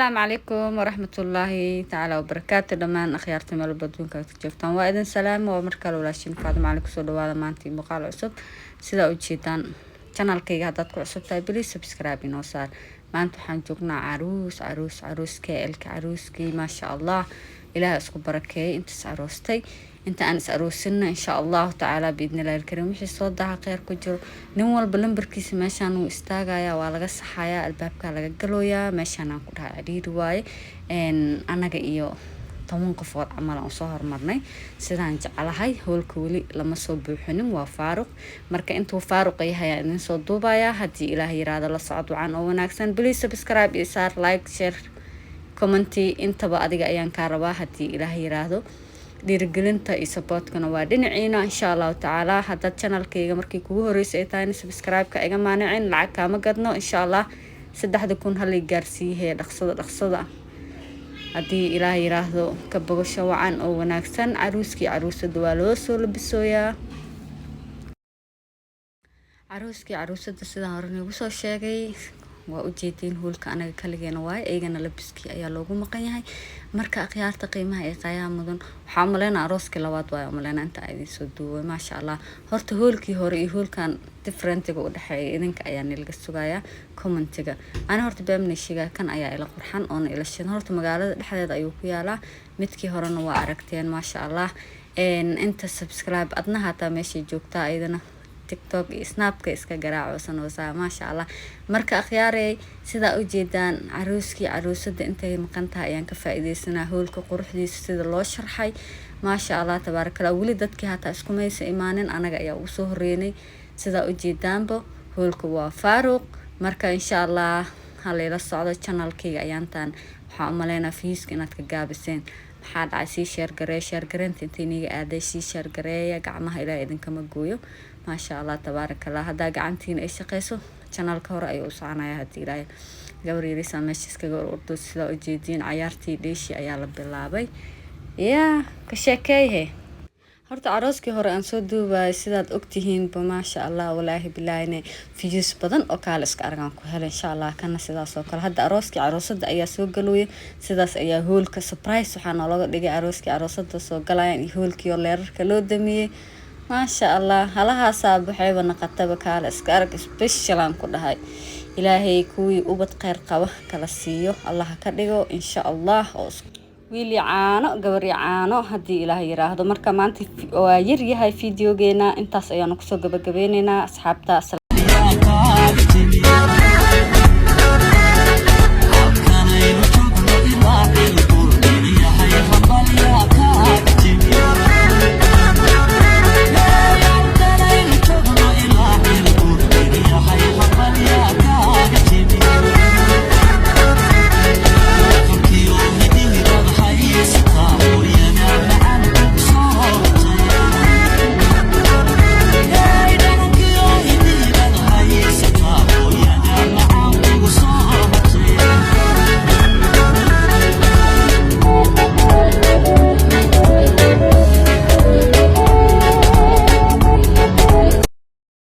السلام عليكم ورحمة الله تعالى وبركاته دمان أخيارتي مال بدون كتجفتان وإذن سلام ومركل ولا شيء فاضي عليكم سود وهذا ما أنتي مقال عصب سيدا وجيتان channel كي هادات عصب تاي بلي سبسكرايب نوصار ما أنتو حنجوكنا عروس كيلك عروس كي ما شاء الله إله اسكو بركة انت عروستي انت أنس عروسنا إن شاء الله تعالى بإذن الله الكريم وحي صدها خير كجرو نوال بلنبركيس ماشان واستاغايا waa laga saxayaa albaabka laga galooyaa meeshaan aan ku dhahay ciriiri waaye anaga iyo 10 qofood camal aan soo hormarnay sidaan jecelahay hoolka wali lama soo buuxinin waa faaruq marka intuu faaruq yahay aan soo duubayaa hadii ilaahay yiraahdo la socod wacan oo wanaagsan please subscribe iyo share like share comment intaba adiga ayaan ka rabaa hadii ilaahay yiraahdo dhiirigelinta iyo supportkana waa dhinaciina insha Allah taala hadda channelkayga markii kugu horeysay ay tahay subscribe-ka iga maanicin lacag kama gadno insha Allah 3,000 hal gaarsiiyay dhaqsada hadii ilaahay yiraahdo ka bogasho wacan oo wanaagsan caruuskii caruusada waa loo soo labisooyaa caruusada sidaan hore ugu soo sheegay waa u jeedin hoolka anaga kaligeena waay eegana labiski ayaa loogu maqan yahay marka akhyaarta qiimaha ay qayaa mudan waxa maleena arooska labaad waay maleena inta ay soo duubay ma sha Allah horta hoolkii hore iyo hoolkan differentiga u dhaxeeyay idinka ayaa nilga sugaya commentiga ana horta baamna shiga kan ayaa ila qurxan oo ila shan horta magaalada dhexdeeda ayuu ku yaalaa midkii horena waa aragteen ma sha Allah inta subscribe adna hata meesha joogtaa ayadana TikTok iyo Snapka iska garaaco sanoosa ma sha Allah marka akhyaaray sida u jeedaan caruuskii caruusada intay maqan tahay ayaan ka faa'iideysanaa hoolka quruxdiisa sida loo sharxay ma sha Allah tabarakallah wali dadkii hata isku maysa imaanin anaga ayaa u soo horeynay sida u jeedaanba hoolka waa faaruq marka insha Allah halayla socdo channelkayga ayaantan waxa u maleynaa fiiska inaad ka gaabiseen waxaa dhacay si share gareynta intay niga aaday si share gareeya gacmaha ilaa idinkama gooyo ما شاء الله تبارك الله هذا قعنتين إيش قيسو channel كهر أيو صانع هدي راي قبري ريسا مشيس كجور أردو سلا جديدين عيارتي ليشي أيال باللعبي يا كشكاي هي هرت عروس كهر أنسو دوبا سيدات أكتهين بما شاء الله والله بالله إن في جزء بدن أكالس كأرجان كهل إن شاء الله كنا سيدا سوكر هذا عروس كعروس ده أيا سوق قلوي سيداس أيا هول كسبرايز سبحان الله دقي عروس ده سوق قلاين هول كيولر كلو دمي ما شاء الله هلاها صابحي ونقطب كالس كارك سبيشلان كلها إلهي كوي وبد خير قوة كلاسيو الله كديو إن شاء الله ويلي عانو قبري عانو هدي إلهي يراهدو مركا مانتي ويري هاي فيديو جينا انتاس ايانو كسو قبقبينينا أصحابتا